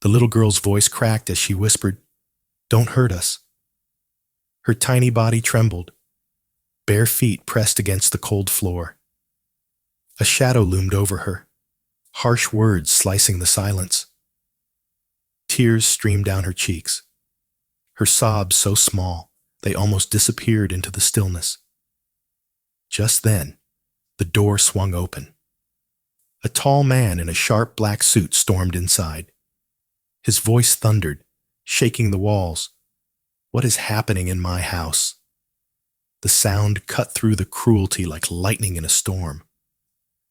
The little girl's voice cracked as she whispered, "Don't hurt us." Her tiny body trembled, bare feet pressed against the cold floor. A shadow loomed over her, harsh words slicing the silence. Tears streamed down her cheeks, her sobs so small they almost disappeared into the stillness. Just then, the door swung open. A tall man in a sharp black suit stormed inside. His voice thundered, shaking the walls. "What is happening in my house?" The sound cut through the cruelty like lightning in a storm.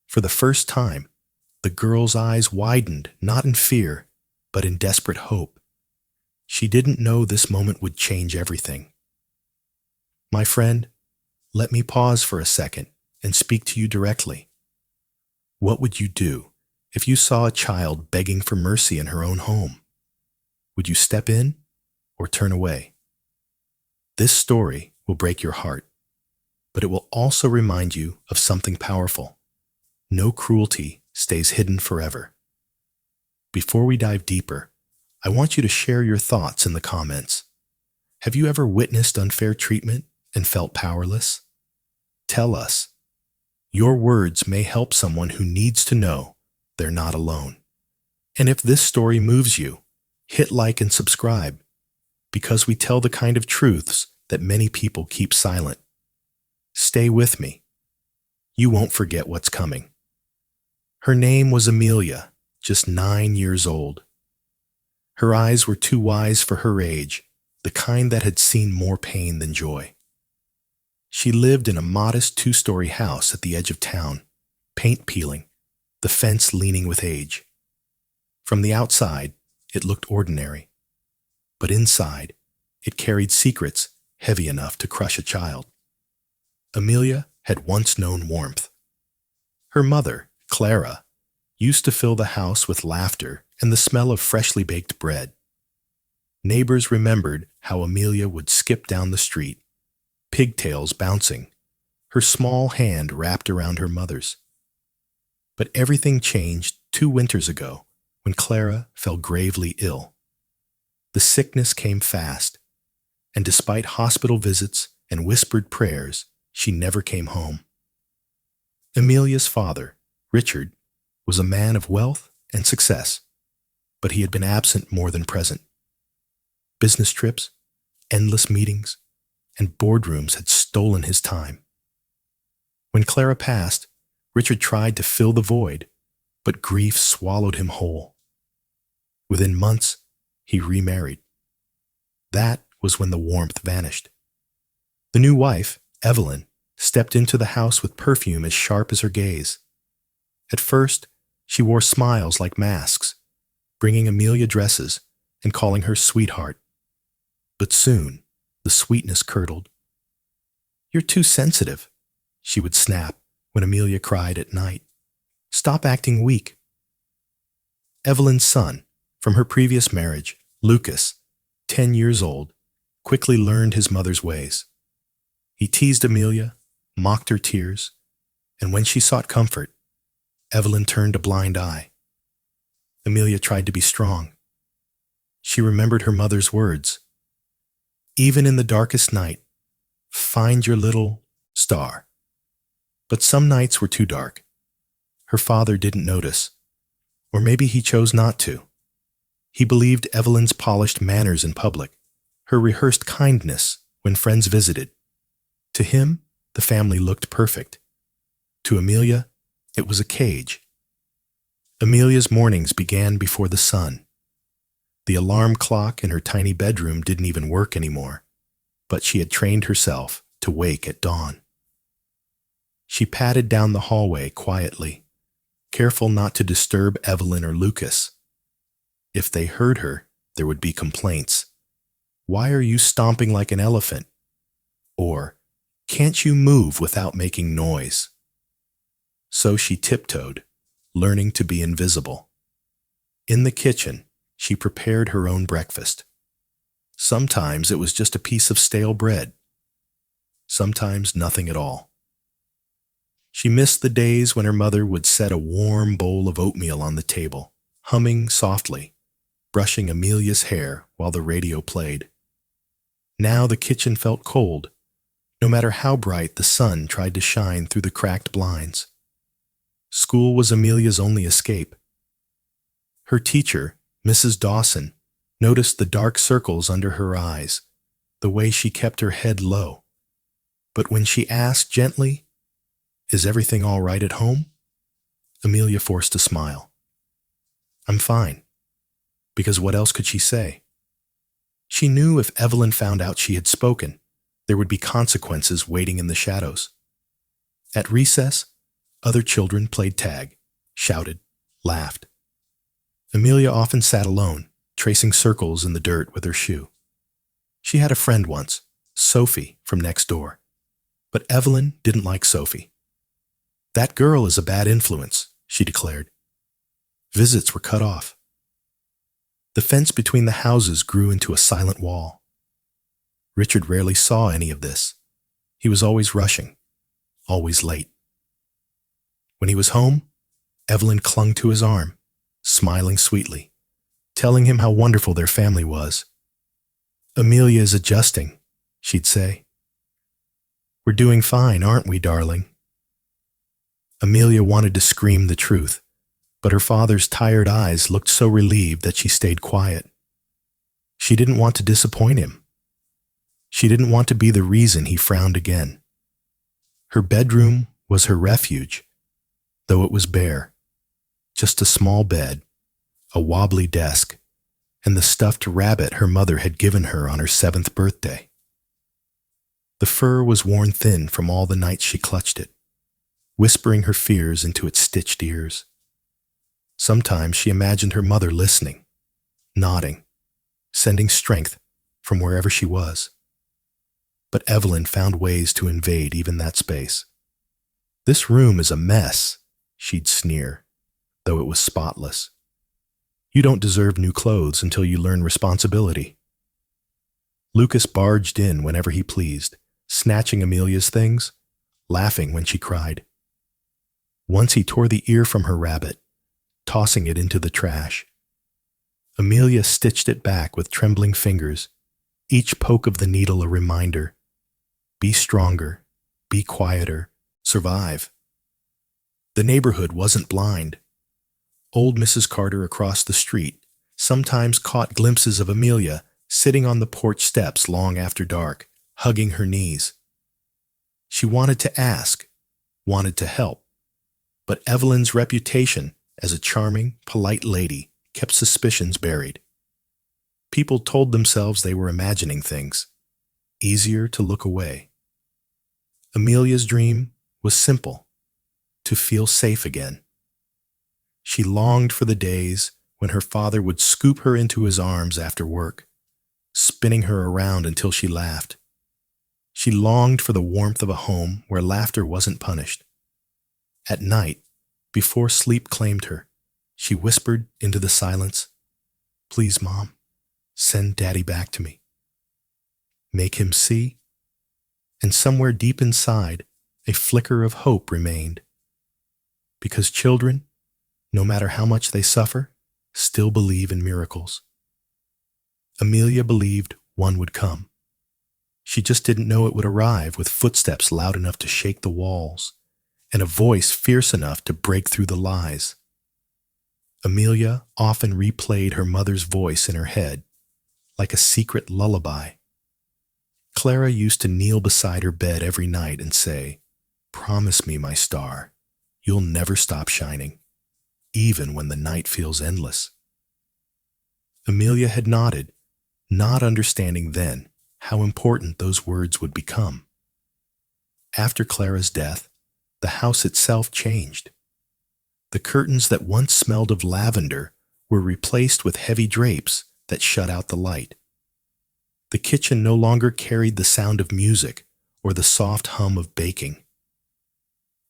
For the first time, the girl's eyes widened, not in fear, but in desperate hope. She didn't know this moment would change everything. "My friend, let me pause for a second and speak to you directly. What would you do if you saw a child begging for mercy in her own home? Would you step in or turn away?" This story will break your heart, but it will also remind you of something powerful. No cruelty stays hidden forever. Before we dive deeper, I want you to share your thoughts in the comments. Have you ever witnessed unfair treatment and felt powerless? Tell us. Your words may help someone who needs to know they're not alone. And if this story moves you, hit like and subscribe, because we tell the kind of truths that many people keep silent. Stay with me. You won't forget what's coming. Her name was Amelia, just 9 years old. Her eyes were too wise for her age, the kind that had seen more pain than joy. She lived in a modest 2-story house at the edge of town, paint peeling, the fence leaning with age. From the outside, it looked ordinary, but inside, it carried secrets heavy enough to crush a child. Amelia had once known warmth. Her mother, Clara, used to fill the house with laughter and the smell of freshly baked bread. Neighbors remembered how Amelia would skip down the street, pigtails bouncing, her small hand wrapped around her mother's. But everything changed 2 winters ago when Clara fell gravely ill. The sickness came fast, and despite hospital visits and whispered prayers, she never came home. Amelia's father, Richard, was a man of wealth and success, but he had been absent more than present. Business trips, endless meetings, and boardrooms had stolen his time. When Clara passed, Richard tried to fill the void, but grief swallowed him whole. Within months, he remarried. That was when the warmth vanished. The new wife, Evelyn, stepped into the house with perfume as sharp as her gaze. At first, she wore smiles like masks, bringing Amelia dresses and calling her sweetheart. But soon, the sweetness curdled. "You're too sensitive," she would snap when Amelia cried at night. "Stop acting weak." Evelyn's son, from her previous marriage, Lucas, 10 years old, quickly learned his mother's ways. He teased Amelia, mocked her tears, and when she sought comfort, Evelyn turned a blind eye. Amelia tried to be strong. She remembered her mother's words. "Even in the darkest night, find your little star." But some nights were too dark. Her father didn't notice, or maybe he chose not to. He believed Evelyn's polished manners in public, her rehearsed kindness when friends visited. To him, the family looked perfect. To Amelia, it was a cage. Amelia's mornings began before the sun. The alarm clock in her tiny bedroom didn't even work anymore, but she had trained herself to wake at dawn. She padded down the hallway quietly, careful not to disturb Evelyn or Lucas. If they heard her, there would be complaints. "Why are you stomping like an elephant?" Or, "Can't you move without making noise?" So she tiptoed, learning to be invisible. In the kitchen, she prepared her own breakfast. Sometimes it was just a piece of stale bread. Sometimes nothing at all. She missed the days when her mother would set a warm bowl of oatmeal on the table, humming softly, brushing Amelia's hair while the radio played. Now the kitchen felt cold, no matter how bright the sun tried to shine through the cracked blinds. School was Amelia's only escape. Her teacher, Mrs. Dawson, noticed the dark circles under her eyes, the way she kept her head low. But when she asked gently, "Is everything all right at home?" Amelia forced a smile. "I'm fine." Because what else could she say? She knew if Evelyn found out she had spoken, there would be consequences waiting in the shadows. At recess, other children played tag, shouted, laughed. Amelia often sat alone, tracing circles in the dirt with her shoe. She had a friend once, Sophie, from next door. But Evelyn didn't like Sophie. "That girl is a bad influence," she declared. Visits were cut off. The fence between the houses grew into a silent wall. Richard rarely saw any of this. He was always rushing, always late. When he was home, Evelyn clung to his arm, smiling sweetly, telling him how wonderful their family was. "Amelia is adjusting," she'd say. "We're doing fine, aren't we, darling?" Amelia wanted to scream the truth, but her father's tired eyes looked so relieved that she stayed quiet. She didn't want to disappoint him. She didn't want to be the reason he frowned again. Her bedroom was her refuge, though it was bare. Just a small bed, a wobbly desk, and the stuffed rabbit her mother had given her on her 7th birthday. The fur was worn thin from all the nights she clutched it, whispering her fears into its stitched ears. Sometimes she imagined her mother listening, nodding, sending strength from wherever she was. But Evelyn found ways to invade even that space. "This room is a mess," she'd sneer, though it was spotless. "You don't deserve new clothes until you learn responsibility." Lucas barged in whenever he pleased, snatching Amelia's things, laughing when she cried. Once he tore the ear from her rabbit, tossing it into the trash. Amelia stitched it back with trembling fingers, each poke of the needle a reminder. Be stronger, be quieter, survive. The neighborhood wasn't blind. Old Mrs. Carter across the street sometimes caught glimpses of Amelia sitting on the porch steps long after dark, hugging her knees. She wanted to ask, wanted to help, but Evelyn's reputation as a charming, polite lady kept suspicions buried. People told themselves they were imagining things, easier to look away. Amelia's dream was simple, to feel safe again. She longed for the days when her father would scoop her into his arms after work, spinning her around until she laughed. She longed for the warmth of a home where laughter wasn't punished. At night, before sleep claimed her, she whispered into the silence, "Please, Mom, send Daddy back to me. Make him see." And somewhere deep inside, a flicker of hope remained. Because children, no matter how much they suffer, still believe in miracles. Amelia believed one would come. She just didn't know it would arrive with footsteps loud enough to shake the walls, and a voice fierce enough to break through the lies. Amelia often replayed her mother's voice in her head, like a secret lullaby. Clara used to kneel beside her bed every night and say, "Promise me, my star, you'll never stop shining, even when the night feels endless." Amelia had nodded, not understanding then how important those words would become. After Clara's death, the house itself changed. The curtains that once smelled of lavender were replaced with heavy drapes that shut out the light. The kitchen no longer carried the sound of music or the soft hum of baking.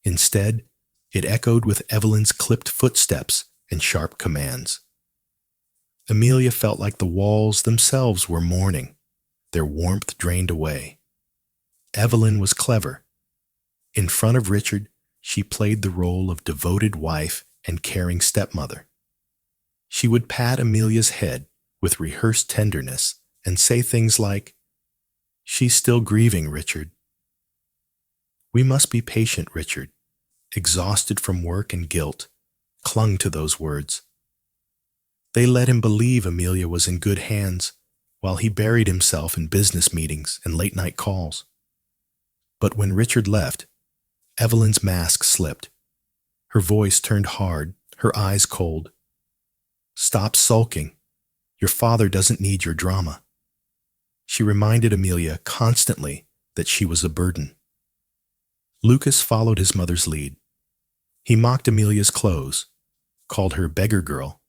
Instead, it echoed with Evelyn's clipped footsteps and sharp commands. Amelia felt like the walls themselves were mourning, their warmth drained away. Evelyn was clever. In front of Richard, she played the role of devoted wife and caring stepmother. She would pat Amelia's head with rehearsed tenderness and say things like, "She's still grieving, Richard." We must be patient, Richard, exhausted from work and guilt, clung to those words. They let him believe Amelia was in good hands while he buried himself in business meetings and late-night calls. But when Richard left, Evelyn's mask slipped. Her voice turned hard, her eyes cold. "Stop sulking. Your father doesn't need your drama." She reminded Amelia constantly that she was a burden. Lucas followed his mother's lead. He mocked Amelia's clothes, called her beggar girl,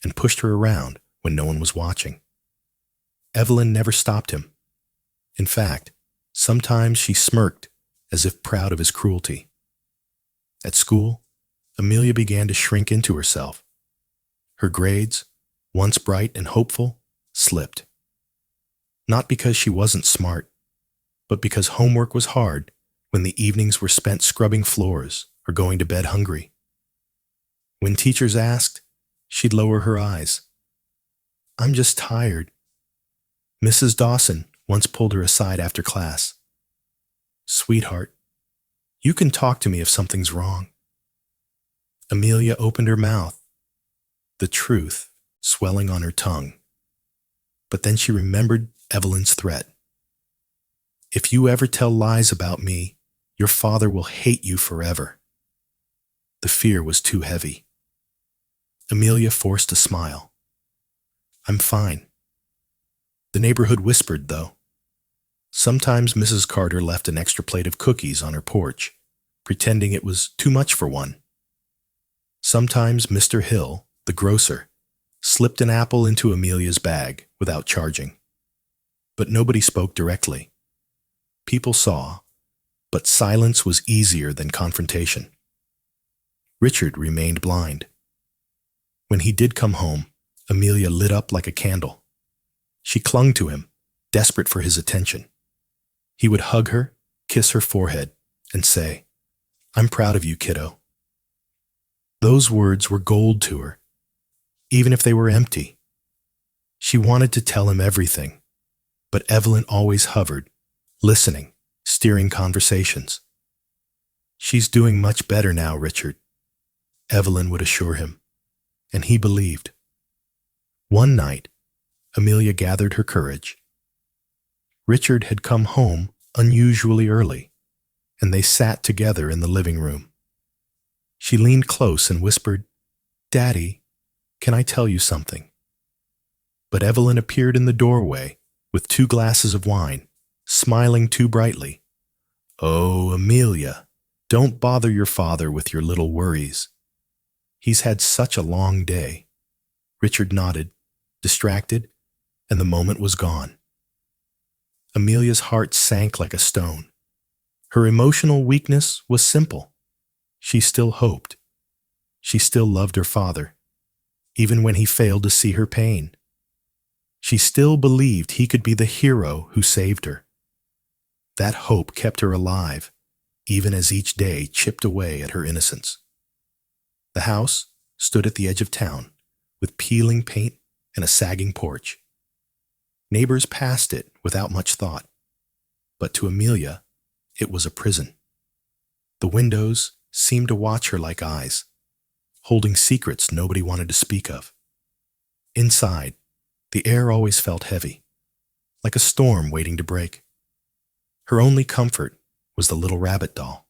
and pushed her around when no one was watching. Evelyn never stopped him. In fact, sometimes she smirked as if proud of his cruelty. At school, Amelia began to shrink into herself. Her grades, once bright and hopeful, slipped. Not because she wasn't smart, but because homework was hard when the evenings were spent scrubbing floors or going to bed hungry. When teachers asked, she'd lower her eyes. "I'm just tired." Mrs. Dawson once pulled her aside after class. "Sweetheart, you can talk to me if something's wrong." Amelia opened her mouth, the truth swelling on her tongue. But then she remembered Evelyn's threat. "If you ever tell lies about me, your father will hate you forever." The fear was too heavy. Amelia forced a smile. "I'm fine." The neighborhood whispered, though. Sometimes Mrs. Carter left an extra plate of cookies on her porch, pretending it was too much for one. Sometimes Mr. Hill, the grocer, slipped an apple into Amelia's bag without charging. But nobody spoke directly. People saw, but silence was easier than confrontation. Richard remained blind. When he did come home, Amelia lit up like a candle. She clung to him, desperate for his attention. He would hug her, kiss her forehead, and say, "I'm proud of you, kiddo." Those words were gold to her, even if they were empty. She wanted to tell him everything, but Evelyn always hovered, listening, steering conversations. "She's doing much better now, Richard," Evelyn would assure him, and he believed. One night, Amelia gathered her courage. Richard had come home unusually early, and they sat together in the living room. She leaned close and whispered, "Daddy, can I tell you something?" But Evelyn appeared in the doorway with 2 glasses of wine, smiling too brightly. "Oh, Amelia, don't bother your father with your little worries. He's had such a long day." Richard nodded, distracted, and the moment was gone. Amelia's heart sank like a stone. Her emotional weakness was simple. She still hoped. She still loved her father, even when he failed to see her pain. She still believed he could be the hero who saved her. That hope kept her alive, even as each day chipped away at her innocence. The house stood at the edge of town, with peeling paint and a sagging porch. Neighbors passed it without much thought, but to Amelia, it was a prison. The windows seemed to watch her like eyes, holding secrets nobody wanted to speak of. Inside, the air always felt heavy, like a storm waiting to break. Her only comfort was the little rabbit doll.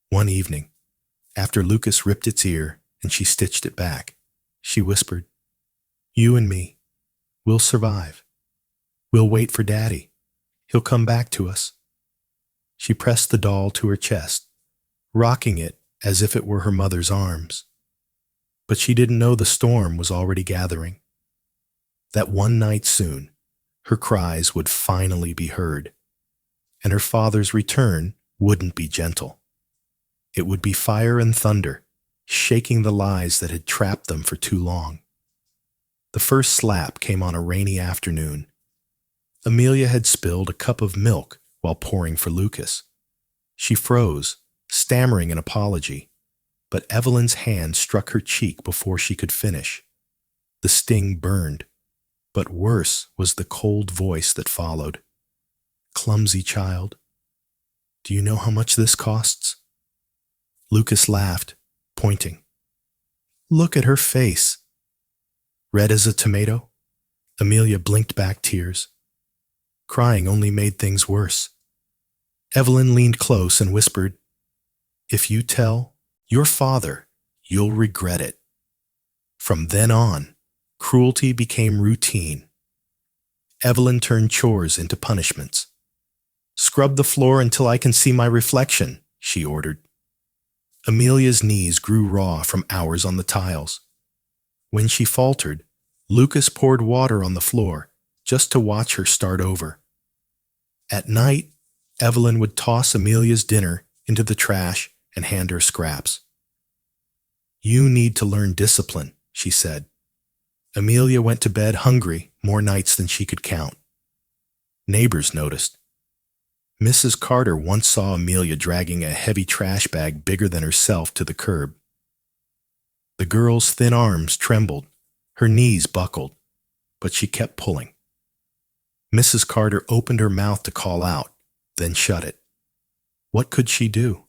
One evening, after Lucas ripped its ear and she stitched it back, she whispered, "You and me, we'll survive. We'll wait for Daddy. He'll come back to us." She pressed the doll to her chest, rocking it as if it were her mother's arms. But she didn't know the storm was already gathering. That one night soon, her cries would finally be heard, and her father's return wouldn't be gentle. It would be fire and thunder, shaking the lies that had trapped them for too long. The first slap came on a rainy afternoon. Amelia had spilled a cup of milk while pouring for Lucas. She froze, stammering an apology, but Evelyn's hand struck her cheek before she could finish. The sting burned. But worse was the cold voice that followed. Clumsy child. Do you know how much this costs? Lucas laughed, pointing. Look at her face. Red as a tomato. Amelia blinked back tears. Crying only made things worse. Evelyn leaned close and whispered, If you tell your father, you'll regret it. From then on, cruelty became routine. Evelyn turned chores into punishments. Scrub the floor until I can see my reflection, she ordered. Amelia's knees grew raw from hours on the tiles. When she faltered, Lucas poured water on the floor just to watch her start over. At night, Evelyn would toss Amelia's dinner into the trash and hand her scraps. You need to learn discipline, she said. Amelia went to bed hungry more nights than she could count. Neighbors noticed. Mrs. Carter once saw Amelia dragging a heavy trash bag bigger than herself to the curb. The girl's thin arms trembled, her knees buckled, but she kept pulling. Mrs. Carter opened her mouth to call out, then shut it. What could she do?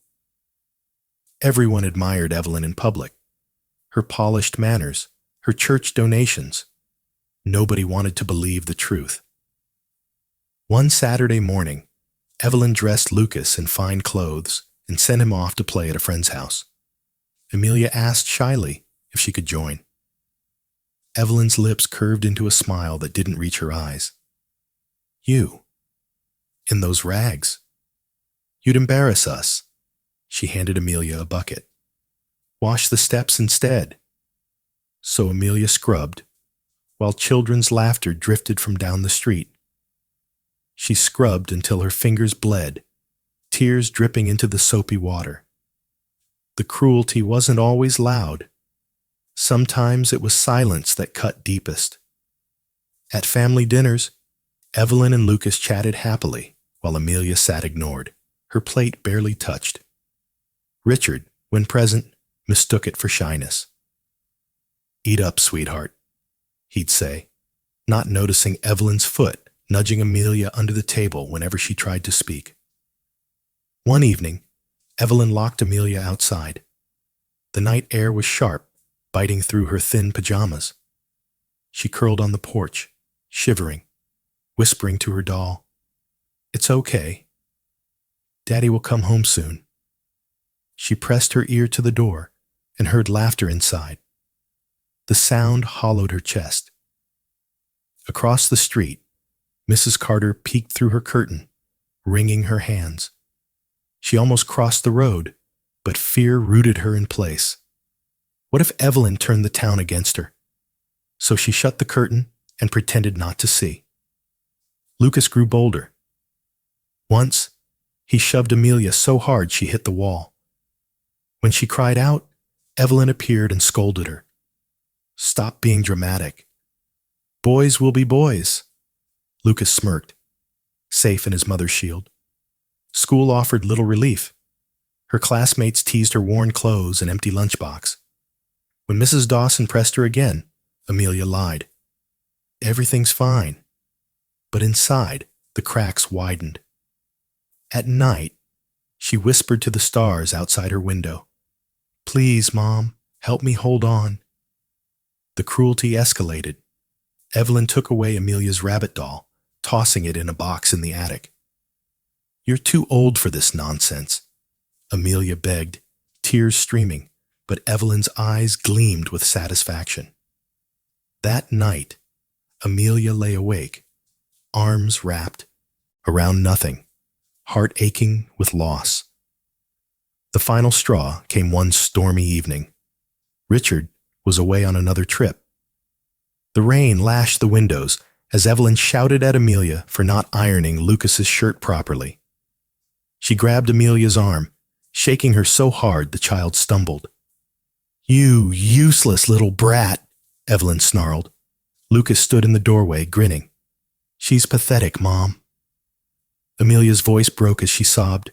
Everyone admired Evelyn in public. Her polished manners, her church donations. Nobody wanted to believe the truth. One Saturday morning, Evelyn dressed Lucas in fine clothes and sent him off to play at a friend's house. Amelia asked shyly if she could join. Evelyn's lips curved into a smile that didn't reach her eyes. You, in those rags. You'd embarrass us. She handed Amelia a bucket. Wash the steps instead. So Amelia scrubbed, while children's laughter drifted from down the street. She scrubbed until her fingers bled, tears dripping into the soapy water. The cruelty wasn't always loud. Sometimes it was silence that cut deepest. At family dinners, Evelyn and Lucas chatted happily while Amelia sat ignored, her plate barely touched. Richard, when present, mistook it for shyness. Eat up, sweetheart, he'd say, not noticing Evelyn's foot nudging Amelia under the table whenever she tried to speak. One evening, Evelyn locked Amelia outside. The night air was sharp, biting through her thin pajamas. She curled on the porch, shivering, whispering to her doll, It's okay. Daddy will come home soon. She pressed her ear to the door and heard laughter inside. The sound hollowed her chest. Across the street, Mrs. Carter peeked through her curtain, wringing her hands. She almost crossed the road, but fear rooted her in place. What if Evelyn turned the town against her? So she shut the curtain and pretended not to see. Lucas grew bolder. Once, he shoved Amelia so hard she hit the wall. When she cried out, Evelyn appeared and scolded her. Stop being dramatic. Boys will be boys. Lucas smirked, safe in his mother's shield. School offered little relief. Her classmates teased her worn clothes and empty lunchbox. When Mrs. Dawson pressed her again, Amelia lied. Everything's fine. But inside, the cracks widened. At night, she whispered to the stars outside her window, Please, Mom, help me hold on. The cruelty escalated. Evelyn took away Amelia's rabbit doll, tossing it in a box in the attic. You're too old for this nonsense, Amelia begged, tears streaming, but Evelyn's eyes gleamed with satisfaction. That night, Amelia lay awake, arms wrapped around nothing, heart aching with loss. The final straw came one stormy evening. Richard was away on another trip. The rain lashed the windows as Evelyn shouted at Amelia for not ironing Lucas's shirt properly. She grabbed Amelia's arm, shaking her so hard the child stumbled. You useless little brat, Evelyn snarled. Lucas stood in the doorway, grinning. She's pathetic, Mom. Amelia's voice broke as she sobbed.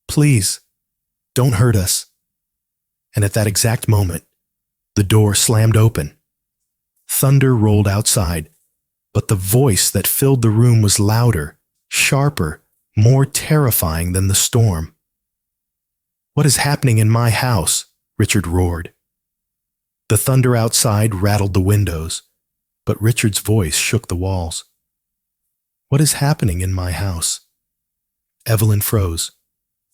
Please, don't hurt us. And at that exact moment, the door slammed open. Thunder rolled outside. But the voice that filled the room was louder, sharper, more terrifying than the storm. "What is happening in my house?" Richard roared. The thunder outside rattled the windows, but Richard's voice shook the walls. "What is happening in my house?" Evelyn froze,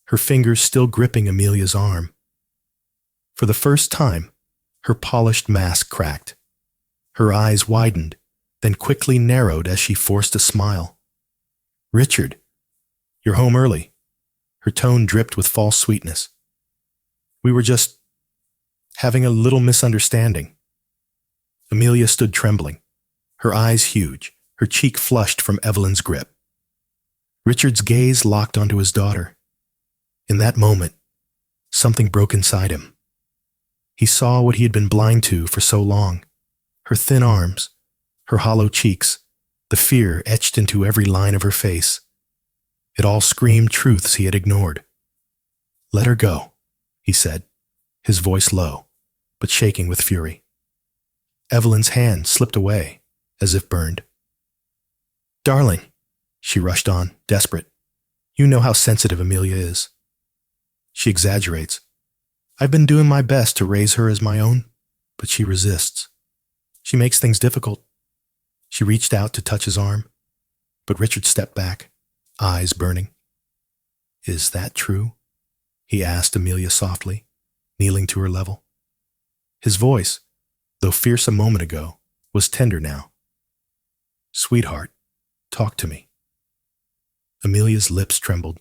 her fingers still gripping Amelia's arm. For the first time, her polished mask cracked. Her eyes widened, then quickly narrowed as she forced a smile. "Richard, you're home early." Her tone dripped with false sweetness. "We were just having a little misunderstanding." Amelia stood trembling, her eyes huge, her cheek flushed from Evelyn's grip. Richard's gaze locked onto his daughter. In that moment, something broke inside him. He saw what he had been blind to for so long: her thin arms, her hollow cheeks, the fear etched into every line of her face. It all screamed truths he had ignored. "Let her go," he said, his voice low, but shaking with fury. Evelyn's hand slipped away, as if burned. "Darling," she rushed on, desperate. "You know how sensitive Amelia is. She exaggerates. I've been doing my best to raise her as my own, but she resists. She makes things difficult." She reached out to touch his arm, but Richard stepped back, eyes burning. "Is that true?" he asked Amelia softly, kneeling to her level. His voice, though fierce a moment ago, was tender now. "Sweetheart, talk to me." Amelia's lips trembled.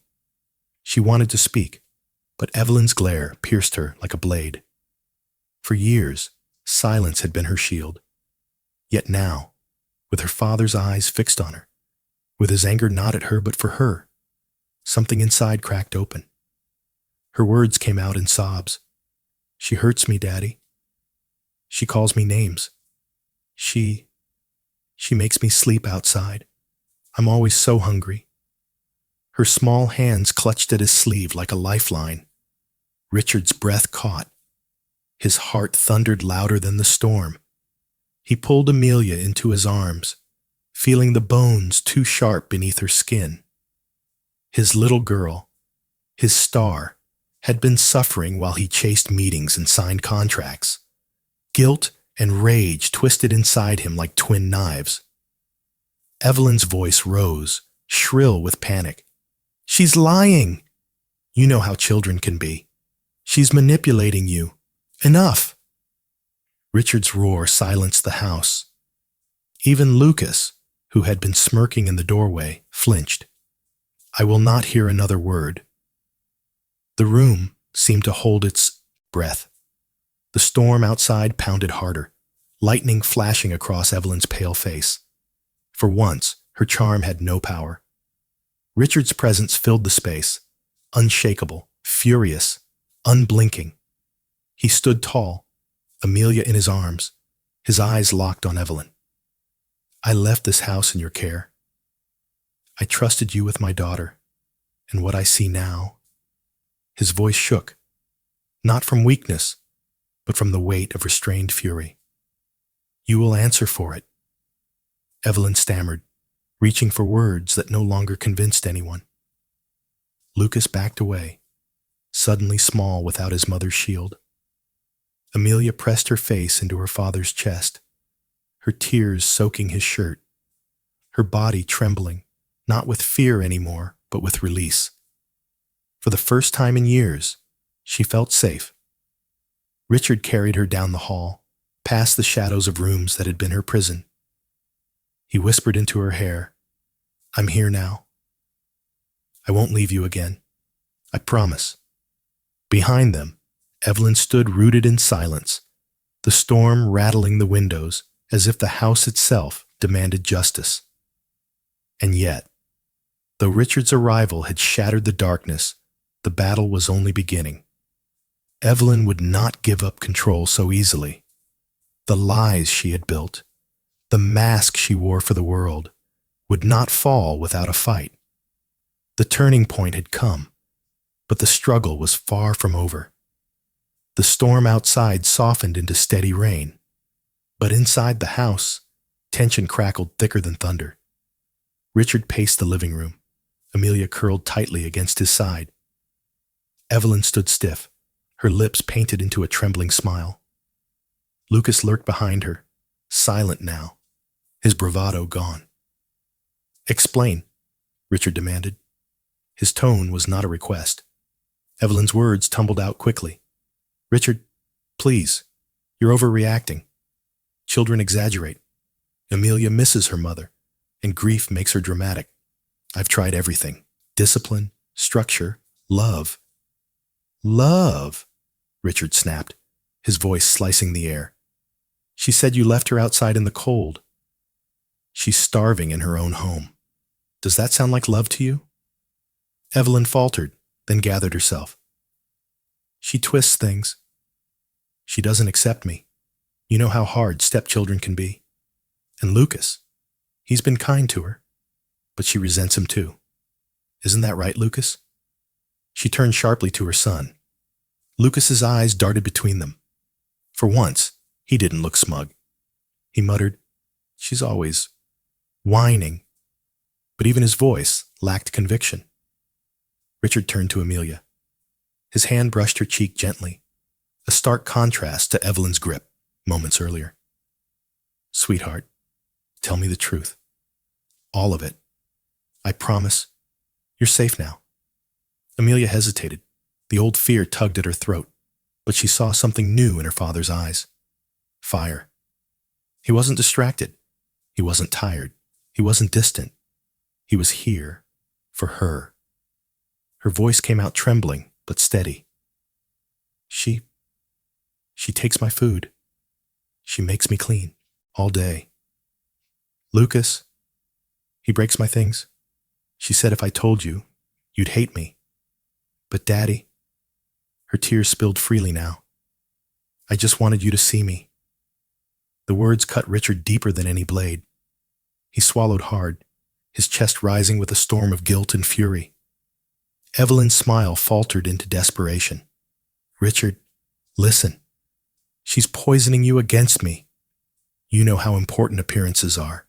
She wanted to speak, but Evelyn's glare pierced her like a blade. For years, silence had been her shield. Yet now, with her father's eyes fixed on her, with his anger not at her but for her, something inside cracked open. Her words came out in sobs. "She hurts me, Daddy. She calls me names. She makes me sleep outside. I'm always so hungry." Her small hands clutched at his sleeve like a lifeline. Richard's breath caught. His heart thundered louder than the storm. He pulled Amelia into his arms, feeling the bones too sharp beneath her skin. His little girl, his star, had been suffering while he chased meetings and signed contracts. Guilt and rage twisted inside him like twin knives. Evelyn's voice rose, shrill with panic. "She's lying! You know how children can be. She's manipulating you. Enough!" Richard's roar silenced the house. Even Lucas, who had been smirking in the doorway, flinched. "I will not hear another word." The room seemed to hold its breath. The storm outside pounded harder, lightning flashing across Evelyn's pale face. For once, her charm had no power. Richard's presence filled the space, unshakable, furious, unblinking. He stood tall, Amelia in his arms, his eyes locked on Evelyn. "I left this house in your care. I trusted you with my daughter, and what I see now..." His voice shook, not from weakness, but from the weight of restrained fury. "You will answer for it," Evelyn stammered, reaching for words that no longer convinced anyone. Lucas backed away, suddenly small without his mother's shield. Amelia pressed her face into her father's chest, her tears soaking his shirt, her body trembling, not with fear anymore, but with release. For the first time in years, she felt safe. Richard carried her down the hall, past the shadows of rooms that had been her prison. He whispered into her hair, "I'm here now. I won't leave you again. I promise." Behind them, Evelyn stood rooted in silence, the storm rattling the windows as if the house itself demanded justice. And yet, though Richard's arrival had shattered the darkness, the battle was only beginning. Evelyn would not give up control so easily. The lies she had built, the mask she wore for the world, would not fall without a fight. The turning point had come, but the struggle was far from over. The storm outside softened into steady rain, but inside the house, Tension crackled thicker than thunder. Richard paced the living room, Amelia curled tightly against his side. Evelyn stood stiff, her lips painted into a trembling smile. Lucas lurked behind her, silent now, his bravado gone. "Explain," Richard demanded. His tone was not a request. Evelyn's words tumbled out quickly. "Richard, please, you're overreacting. Children exaggerate. Amelia misses her mother, and grief makes her dramatic. I've tried everything. Discipline, structure, love." "Love," Richard snapped, his voice slicing the air. "She said you left her outside in the cold. She's starving in her own home. Does that sound like love to you?" Evelyn faltered, then gathered herself. "She twists things. She doesn't accept me. You know how hard stepchildren can be. And Lucas, he's been kind to her, but she resents him too. Isn't that right, Lucas?" She turned sharply to her son. Lucas's eyes darted between them. For once, he didn't look smug. He muttered, "She's always whining." But even his voice lacked conviction. Richard turned to Amelia. His hand brushed her cheek gently, a stark contrast to Evelyn's grip moments earlier. "Sweetheart, tell me the truth. All of it. I promise. You're safe now." Amelia hesitated. The old fear tugged at her throat, but she saw something new in her father's eyes. Fire. He wasn't distracted. He wasn't tired. He wasn't distant. He was here, for her. Her voice came out trembling, but steady. She takes my food. She makes me clean, all day. Lucas, he breaks my things. She said if I told you, you'd hate me. But Daddy," her tears spilled freely now, "I just wanted you to see me." The words cut Richard deeper than any blade. He swallowed hard, his chest rising with a storm of guilt and fury. Evelyn's smile faltered into desperation. "Richard, listen. She's poisoning you against me. You know how important appearances are.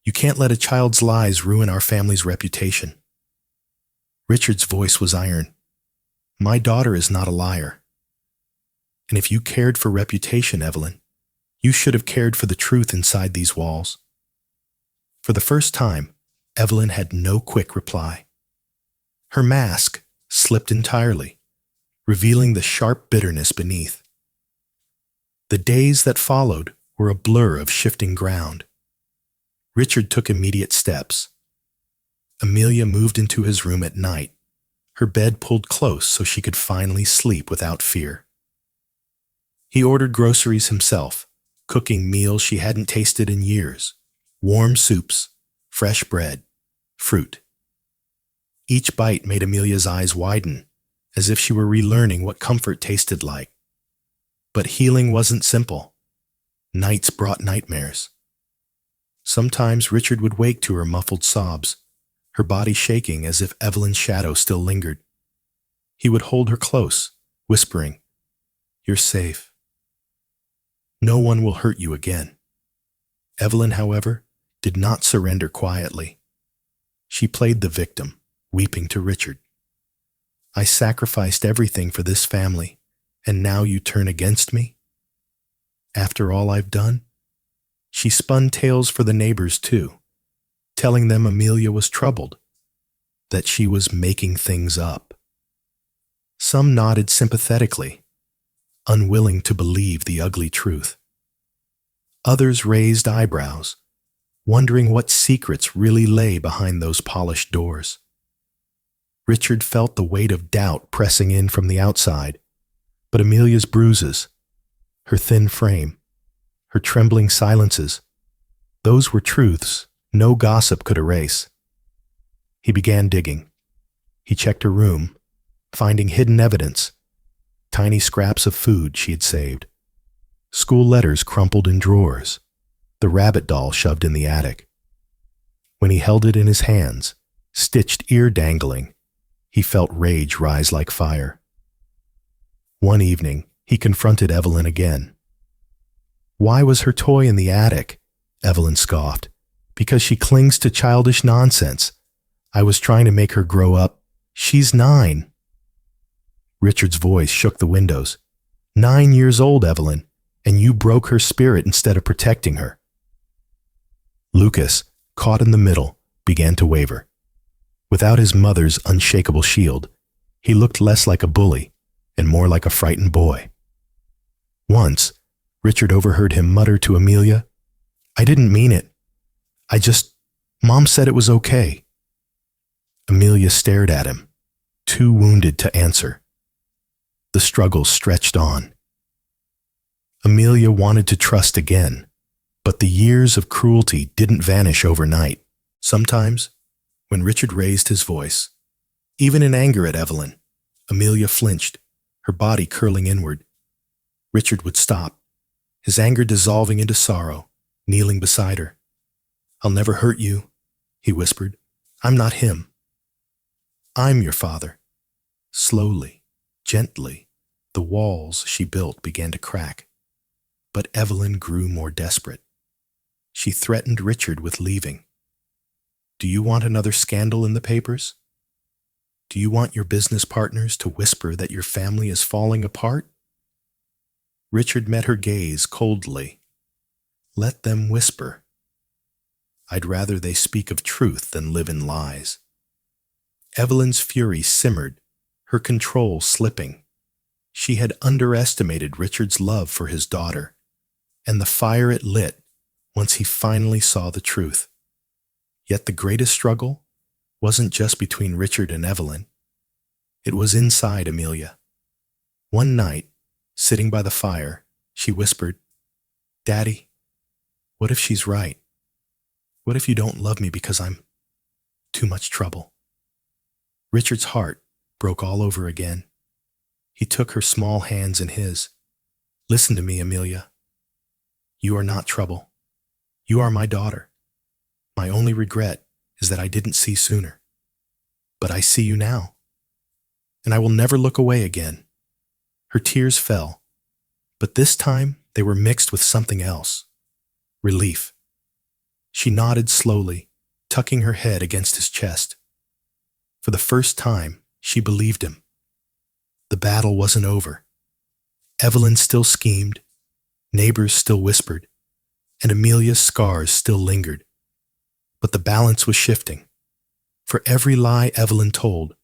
You can't let a child's lies ruin our family's reputation." Richard's voice was iron. "My daughter is not a liar. And if you cared for reputation, Evelyn, you should have cared for the truth inside these walls." For the first time, Evelyn had no quick reply. Her mask slipped entirely, revealing the sharp bitterness beneath. The days that followed were a blur of shifting ground. Richard took immediate steps. Amelia moved into his room at night, her bed pulled close so she could finally sleep without fear. He ordered groceries himself, cooking meals she hadn't tasted in years, warm soups, fresh bread, fruit. Each bite made Amelia's eyes widen, as if she were relearning what comfort tasted like. But healing wasn't simple. Nights brought nightmares. Sometimes Richard would wake to her muffled sobs, her body shaking as if Evelyn's shadow still lingered. He would hold her close, whispering, "You're safe. No one will hurt you again." Evelyn, however, did not surrender quietly. She played the victim, weeping to Richard. "I sacrificed everything for this family, and now you turn against me? After all I've done?" She spun tales for the neighbors too, telling them Amelia was troubled, that she was making things up. Some nodded sympathetically, unwilling to believe the ugly truth. Others raised eyebrows, wondering what secrets really lay behind those polished doors. Richard felt the weight of doubt pressing in from the outside, but Amelia's bruises, her thin frame, her trembling silences, those were truths no gossip could erase. He began digging. He checked her room, finding hidden evidence, tiny scraps of food she had saved, school letters crumpled in drawers, the rabbit doll shoved in the attic. When he held it in his hands, stitched ear dangling, he felt rage rise like fire. One evening, he confronted Evelyn again. Why was her toy in the attic, Evelyn scoffed. Because she clings to childish nonsense. I was trying to make her grow up. She's 9. Richard's voice shook the windows. 9 years old, Evelyn, and you broke her spirit instead of protecting her. Lucas, caught in the middle, began to waver. Without his mother's unshakable shield, he looked less like a bully and more like a frightened boy. Once, Richard overheard him mutter to Amelia, I didn't mean it. Mom said it was okay. Amelia stared at him, too wounded to answer. The struggle stretched on. Amelia wanted to trust again, but the years of cruelty didn't vanish overnight. Sometimes, when Richard raised his voice, even in anger at Evelyn, Amelia flinched, her body curling inward. Richard would stop, his anger dissolving into sorrow, kneeling beside her. I'll never hurt you, he whispered. I'm not him. I'm your father. Slowly, gently, the walls she built began to crack. But Evelyn grew more desperate. She threatened Richard with leaving. Do you want another scandal in the papers? Do you want your business partners to whisper that your family is falling apart? Richard met her gaze coldly. Let them whisper. I'd rather they speak of truth than live in lies. Evelyn's fury simmered, her control slipping. She had underestimated Richard's love for his daughter, and the fire it lit once he finally saw the truth. Yet the greatest struggle wasn't just between Richard and Evelyn. It was inside Amelia. One night, sitting by the fire, she whispered, Daddy, what if she's right? What if you don't love me because I'm too much trouble? Richard's heart broke all over again. He took her small hands in his. Listen to me, Amelia. You are not trouble. You are my daughter. My only regret is that I didn't see sooner. But I see you now, and I will never look away again. Her tears fell, but this time they were mixed with something else. Relief. She nodded slowly, tucking her head against his chest. For the first time, she believed him. The battle wasn't over. Evelyn still schemed, neighbors still whispered, and Amelia's scars still lingered. But the balance was shifting. For every lie Evelyn told,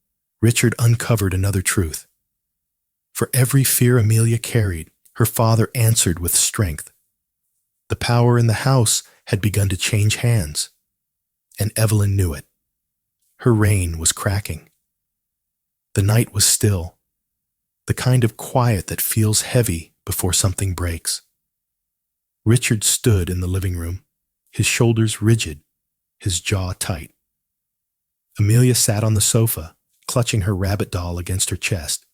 Richard uncovered another truth. For every fear Amelia carried, her father answered with strength. The power in the house had begun to change hands, and Evelyn knew it. Her reign was cracking. The night was still, the kind of quiet that feels heavy before something breaks. Richard stood in the living room, his shoulders rigid, his jaw tight. Amelia sat on the sofa, clutching her rabbit doll against her chest.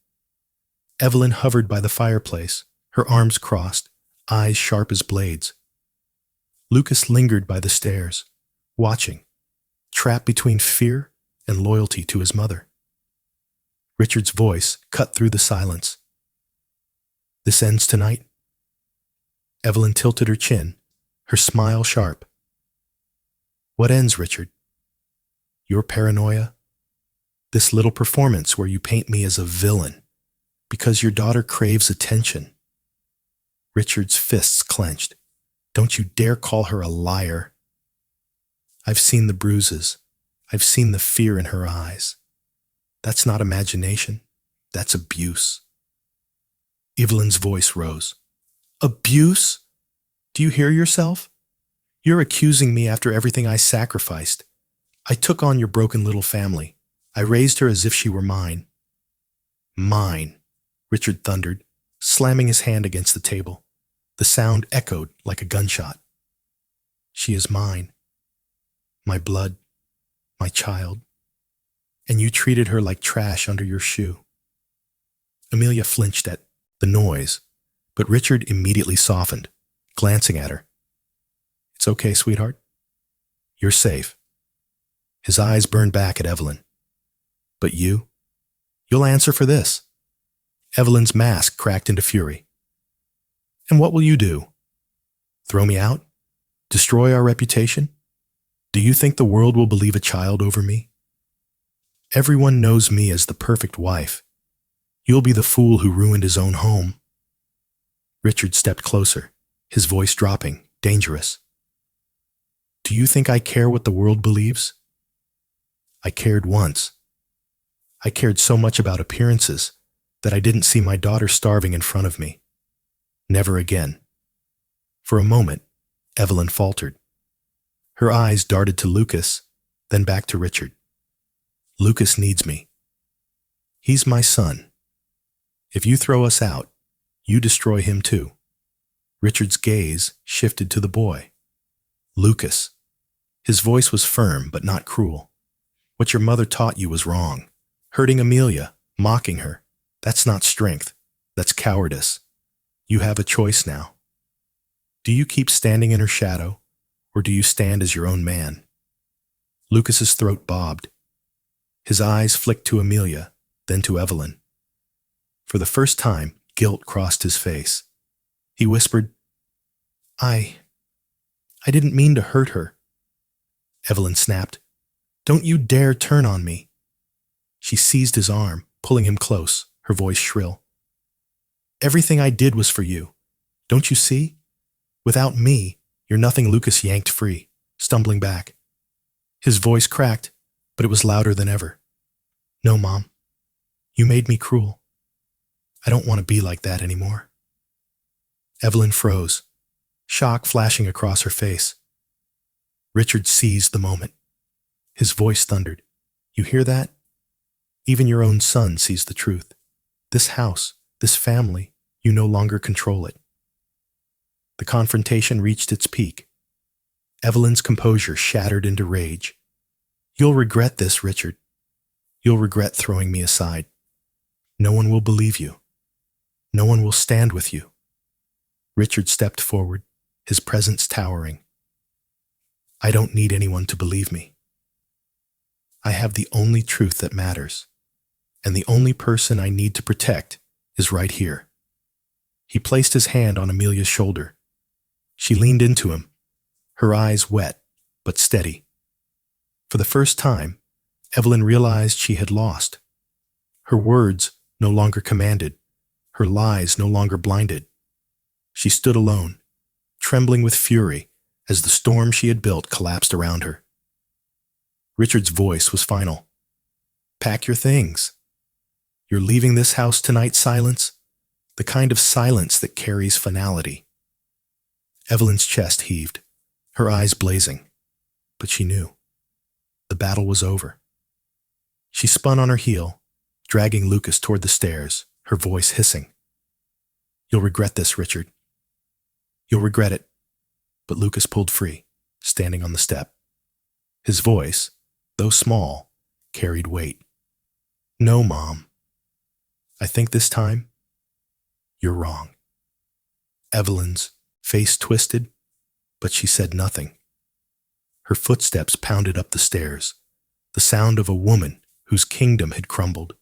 Evelyn hovered by the fireplace, her arms crossed, eyes sharp as blades. Lucas lingered by the stairs, watching, trapped between fear and loyalty to his mother. Richard's voice cut through the silence. This ends tonight? Evelyn tilted her chin, her smile sharp. What ends, Richard? Your paranoia? This little performance where you paint me as a villain because your daughter craves attention. Richard's fists clenched. Don't you dare call her a liar. I've seen the bruises. I've seen the fear in her eyes. That's not imagination. That's abuse. Evelyn's voice rose. Abuse? Do you hear yourself? You're accusing me after everything I sacrificed. I took on your broken little family. I raised her as if she were mine. Mine, Richard thundered, slamming his hand against the table. The sound echoed like a gunshot. She is mine. My blood. My child. And you treated her like trash under your shoe. Amelia flinched at the noise, but Richard immediately softened, glancing at her. It's okay, sweetheart. You're safe. His eyes burned back at Evelyn. But you? You'll answer for this. Evelyn's mask cracked into fury. And what will you do? Throw me out? Destroy our reputation? Do you think the world will believe a child over me? Everyone knows me as the perfect wife. You'll be the fool who ruined his own home." Richard stepped closer, his voice dropping, dangerous. "Do you think I care what the world believes? I cared once. I cared so much about appearances that I didn't see my daughter starving in front of me. Never again." For a moment, Evelyn faltered. Her eyes darted to Lucas, then back to Richard. "Lucas needs me. He's my son. If you throw us out, you destroy him too." Richard's gaze shifted to the boy. "Lucas." His voice was firm but not cruel. "What your mother taught you was wrong. Hurting Amelia, mocking her, that's not strength. That's cowardice. You have a choice now. Do you keep standing in her shadow, or do you stand as your own man?" Lucas's throat bobbed. His eyes flicked to Amelia, then to Evelyn. For the first time, guilt crossed his face. He whispered, I didn't mean to hurt her." Evelyn snapped, "Don't you dare turn on me." She seized his arm, pulling him close, her voice shrill. "Everything I did was for you. Don't you see? Without me, you're nothing." Lucas yanked free, stumbling back. His voice cracked, but it was louder than ever. "No, Mom. You made me cruel. I don't want to be like that anymore." Evelyn froze, shock flashing across her face. Richard seized the moment. His voice thundered, "You hear that? Even your own son sees the truth. This house, this family, you no longer control it." The confrontation reached its peak. Evelyn's composure shattered into rage. "You'll regret this, Richard. You'll regret throwing me aside. No one will believe you. No one will stand with you." Richard stepped forward, his presence towering. "I don't need anyone to believe me. I have the only truth that matters, and the only person I need to protect is right here." He placed his hand on Amelia's shoulder. She leaned into him, her eyes wet but steady. For the first time, Evelyn realized she had lost. Her words no longer commanded, her lies no longer blinded. She stood alone, trembling with fury as the storm she had built collapsed around her. Richard's voice was final. "Pack your things. You're leaving this house tonight, Silence, the kind of silence that carries finality." Evelyn's chest heaved, her eyes blazing, but she knew. The battle was over. She spun on her heel, dragging Lucas toward the stairs, her voice hissing. "You'll regret this, Richard. You'll regret it." But Lucas pulled free, standing on the step. His voice, though small, carried weight. "No, Mom. I think this time, you're wrong." Evelyn's face twisted, but she said nothing. Her footsteps pounded up the stairs, the sound of a woman whose kingdom had crumbled.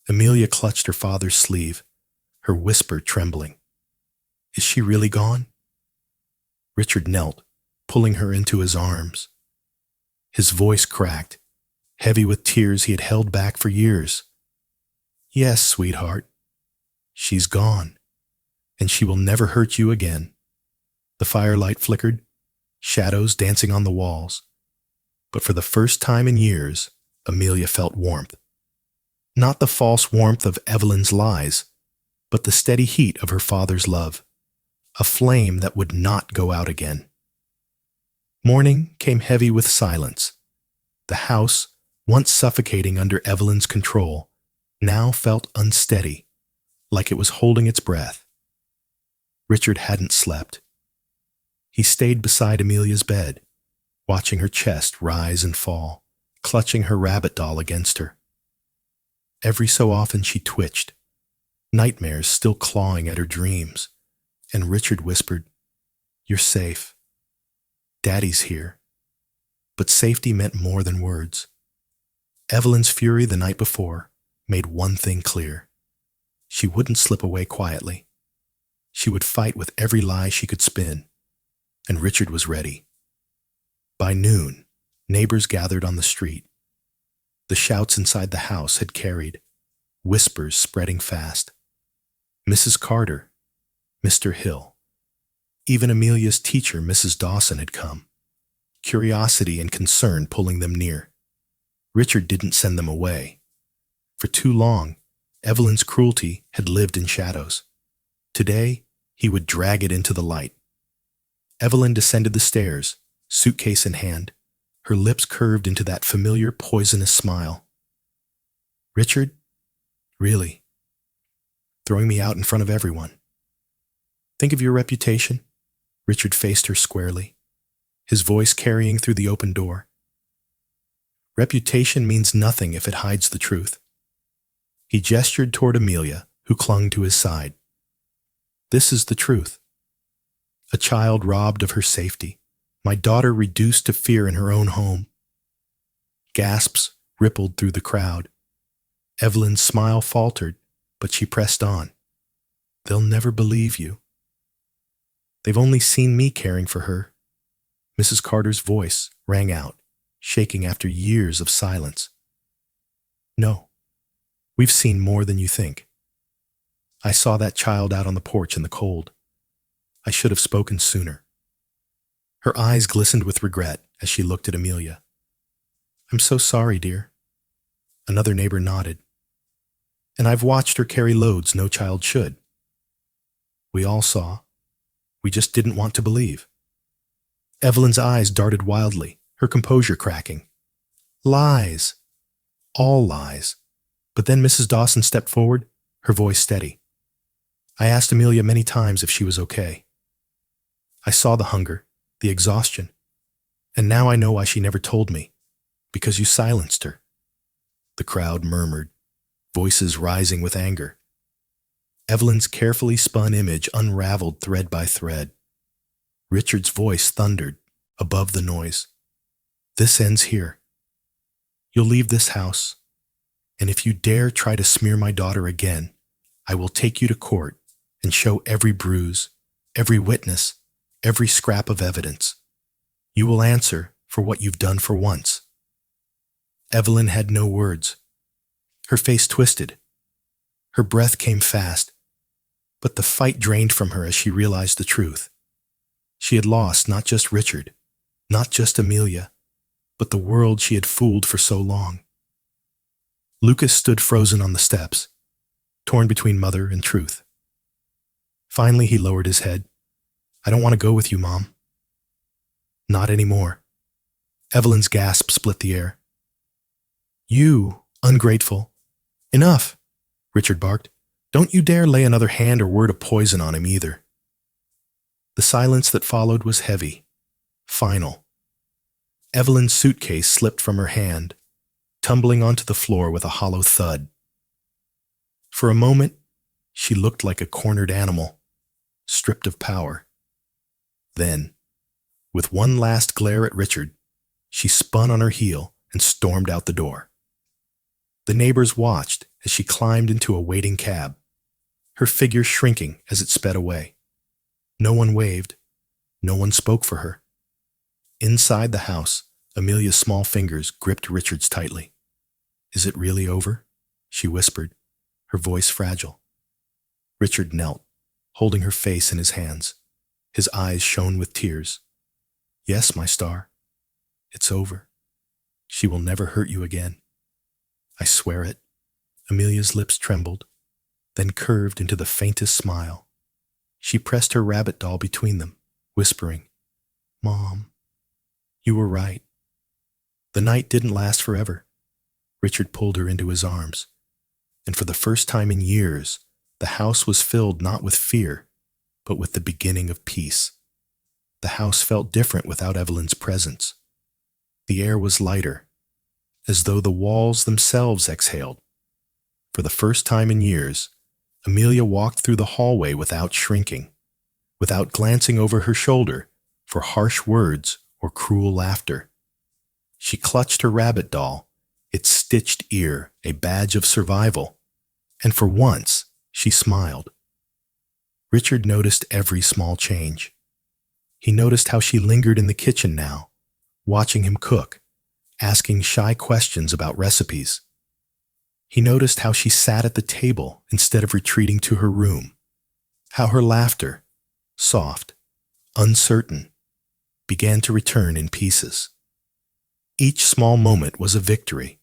Amelia clutched her father's sleeve, her whisper trembling. "Is she really gone?" Richard knelt, pulling her into his arms. His voice cracked, heavy with tears he had held back for years. "Yes, sweetheart. She's gone, and she will never hurt you again." The firelight flickered, shadows dancing on the walls. But for the first time in years, Amelia felt warmth. Not the false warmth of Evelyn's lies, but the steady heat of her father's love, a flame that would not go out again. Morning came heavy with silence. The house, once suffocating under Evelyn's control, now felt unsteady, like it was holding its breath. Richard hadn't slept. He stayed beside Amelia's bed, watching her chest rise and fall, clutching her rabbit doll against her. Every so often she twitched, nightmares still clawing at her dreams, and Richard whispered, "You're safe. Daddy's here." But safety meant more than words. Evelyn's fury the night before made one thing clear. She wouldn't slip away quietly. She would fight with every lie she could spin. and Richard was ready. By noon, neighbors gathered on the street. The shouts inside the house had carried, whispers spreading fast. Mrs. Carter, Mr. Hill, even Amelia's teacher, Mrs. Dawson, had come, curiosity and concern pulling them near. Richard didn't send them away. For too long, Evelyn's cruelty had lived in shadows. Today, he would drag it into the light. Evelyn descended the stairs, suitcase in hand, her lips curved into that familiar poisonous smile. Richard? Really? Throwing me out in front of everyone. Think of your reputation. Richard faced her squarely, his voice carrying through the open door. Reputation means nothing if it hides the truth. He gestured toward Amelia, who clung to his side. This is the truth. A child robbed of her safety, my daughter reduced to fear in her own home. Gasps rippled through the crowd. Evelyn's smile faltered, but she pressed on. They'll never believe you. They've only seen me caring for her. Mrs. Carter's voice rang out, shaking after years of silence. No, we've seen more than you think. I saw that child out on the porch in the cold. I should have spoken sooner. Her eyes glistened with regret as she looked at Amelia. I'm so sorry, dear. Another neighbor nodded. And I've watched her carry loads no child should. We all saw. We just didn't want to believe. Evelyn's eyes darted wildly, her composure cracking. Lies. All lies. But then Mrs. Dawson stepped forward, her voice steady. I asked Amelia many times if she was okay. I saw the hunger, the exhaustion, and now I know why she never told me, because you silenced her. The crowd murmured, voices rising with anger. Evelyn's carefully spun image unraveled thread by thread. Richard's voice thundered above the noise. This ends here. You'll leave this house, and if you dare try to smear my daughter again, I will take you to court and show every bruise, every witness, every scrap of evidence. You will answer for what you've done for once. Evelyn had no words. Her face twisted. Her breath came fast, but the fight drained from her as she realized the truth. She had lost not just Richard, not just Amelia, but the world she had fooled for so long. Lucas stood frozen on the steps, torn between mother and truth. Finally, he lowered his head. I don't want to go with you, Mom. Not anymore. Evelyn's gasp split the air. You, ungrateful. Enough, Richard barked. Don't you dare lay another hand or word of poison on him either. The silence that followed was heavy, final. Evelyn's suitcase slipped from her hand, tumbling onto the floor with a hollow thud. For a moment, she looked like a cornered animal, stripped of power. Then, with one last glare at Richard, she spun on her heel and stormed out the door. The neighbors watched as she climbed into a waiting cab, her figure shrinking as it sped away. No one waved. No one spoke for her. Inside the house, Amelia's small fingers gripped Richard's tightly. Is it really over? She whispered, her voice fragile. Richard knelt, holding her face in his hands. His eyes shone with tears. Yes, my star. It's over. She will never hurt you again. I swear it. Amelia's lips trembled, then curved into the faintest smile. She pressed her rabbit doll between them, whispering, Mom, you were right. The night didn't last forever. Richard pulled her into his arms, and for the first time in years, the house was filled not with fear, but with the beginning of peace. The house felt different without Evelyn's presence. The air was lighter, as though the walls themselves exhaled. For the first time in years, Amelia walked through the hallway without shrinking, without glancing over her shoulder for harsh words or cruel laughter. She clutched her rabbit doll, its stitched ear a badge of survival, and for once she smiled. Richard noticed every small change. He noticed how she lingered in the kitchen now, watching him cook, asking shy questions about recipes. He noticed how she sat at the table instead of retreating to her room, how her laughter, soft, uncertain, began to return in pieces. Each small moment was a victory,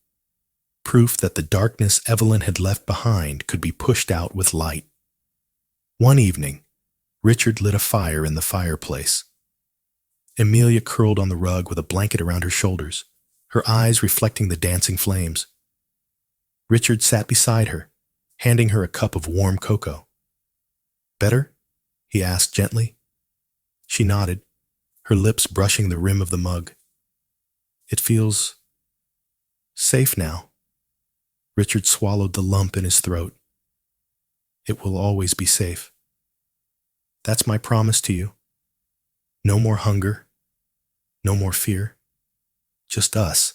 proof that the darkness Evelyn had left behind could be pushed out with light. One evening, Richard lit a fire in the fireplace. Amelia curled on the rug with a blanket around her shoulders, her eyes reflecting the dancing flames. Richard sat beside her, handing her a cup of warm cocoa. "Better?" he asked gently. She nodded, her lips brushing the rim of the mug. "It feels safe now." Richard swallowed the lump in his throat. "It will always be safe. That's my promise to you. No more hunger, no more fear, just us.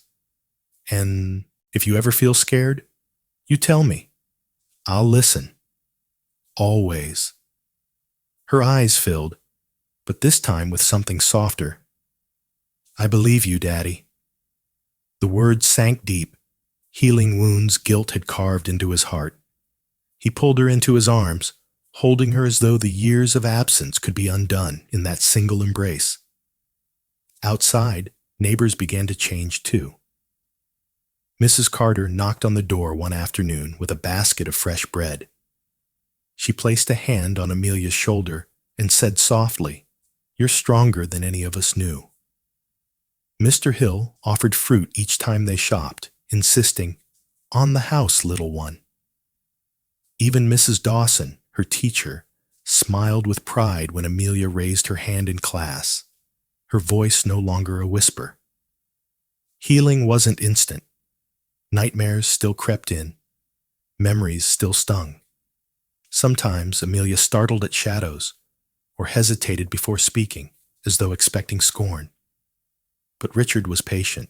And if you ever feel scared, you tell me. I'll listen. Always." Her eyes filled, but this time with something softer. "I believe you, Daddy." The words sank deep, healing wounds guilt had carved into his heart. He pulled her into his arms, holding her as though the years of absence could be undone in that single embrace. Outside, neighbors began to change too. Mrs. Carter knocked on the door one afternoon with a basket of fresh bread. She placed a hand on Amelia's shoulder and said softly, "You're stronger than any of us knew." Mr. Hill offered fruit each time they shopped, insisting, "On the house, little one." Even Mrs. Dawson, her teacher, smiled with pride when Amelia raised her hand in class, her voice no longer a whisper. Healing wasn't instant. Nightmares still crept in. Memories still stung. Sometimes Amelia startled at shadows, or hesitated before speaking, as though expecting scorn. But Richard was patient.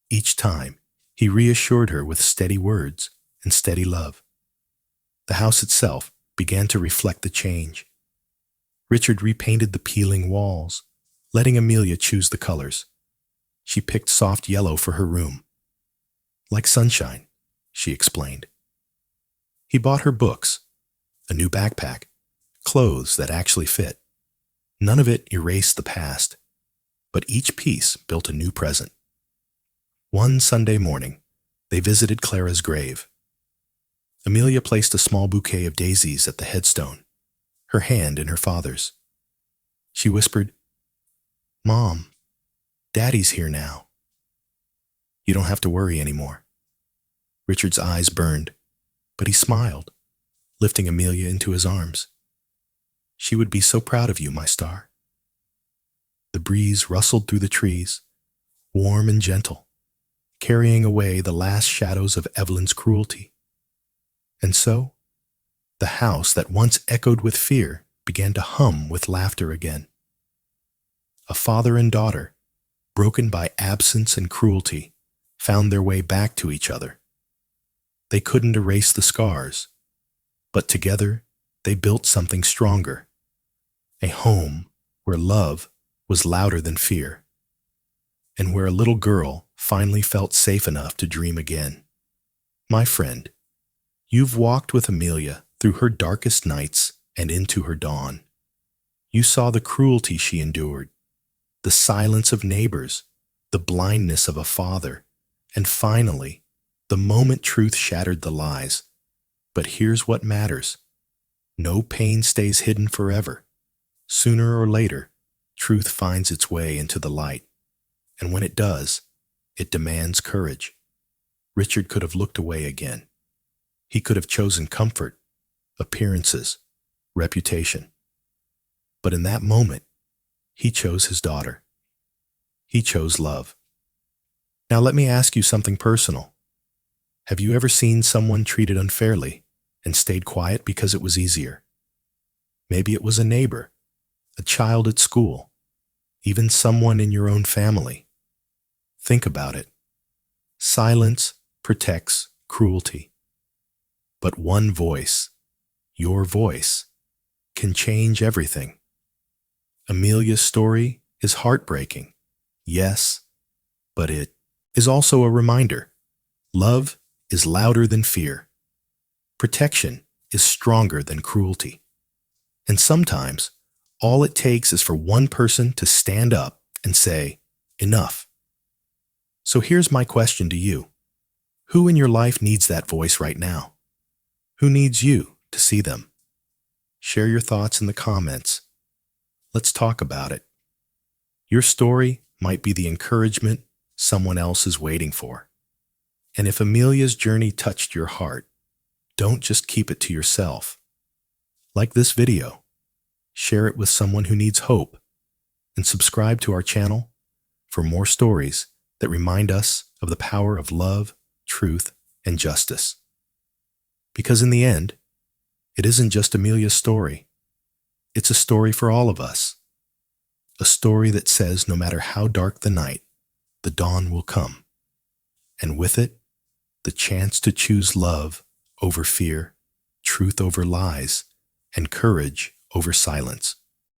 Each time, he reassured her with steady words and steady love. The house itself began to reflect the change. Richard repainted the peeling walls, letting Amelia choose the colors. She picked soft yellow for her room. "Like sunshine," she explained. He bought her books, a new backpack, clothes that actually fit. None of it erased the past, but each piece built a new present. One Sunday morning, they visited Clara's grave. Amelia placed a small bouquet of daisies at the headstone, her hand in her father's. She whispered, "Mom, Daddy's here now. You don't have to worry anymore." Richard's eyes burned, but he smiled, lifting Amelia into his arms. "She would be so proud of you, my star." The breeze rustled through the trees, warm and gentle, carrying away the last shadows of Evelyn's cruelty. And so, the house that once echoed with fear began to hum with laughter again. A father and daughter, broken by absence and cruelty, found their way back to each other. They couldn't erase the scars, but together they built something stronger, a home where love was louder than fear, and where a little girl finally felt safe enough to dream again. My friend, you've walked with Amelia through her darkest nights and into her dawn. You saw the cruelty she endured, the silence of neighbors, the blindness of a father, and finally, the moment truth shattered the lies. But here's what matters. No pain stays hidden forever. Sooner or later, truth finds its way into the light. And when it does, it demands courage. Richard could have looked away again. He could have chosen comfort, appearances, reputation. But in that moment, he chose his daughter. He chose love. Now let me ask you something personal. Have you ever seen someone treated unfairly and stayed quiet because it was easier? Maybe it was a neighbor, a child at school, even someone in your own family. Think about it. Silence protects cruelty. But one voice, your voice, can change everything. Amelia's story is heartbreaking, yes, but it is also a reminder. Love is louder than fear. Protection is stronger than cruelty. And sometimes, all it takes is for one person to stand up and say, enough. So here's my question to you. Who in your life needs that voice right now? Who needs you to see them? Share your thoughts in the comments. Let's talk about it. Your story might be the encouragement someone else is waiting for. And if Amelia's journey touched your heart, don't just keep it to yourself. Like this video, share it with someone who needs hope, and subscribe to our channel for more stories that remind us of the power of love, truth, and justice. Because in the end, it isn't just Amelia's story. It's a story for all of us. A story that says no matter how dark the night, the dawn will come. And with it, the chance to choose love over fear, truth over lies, and courage over silence.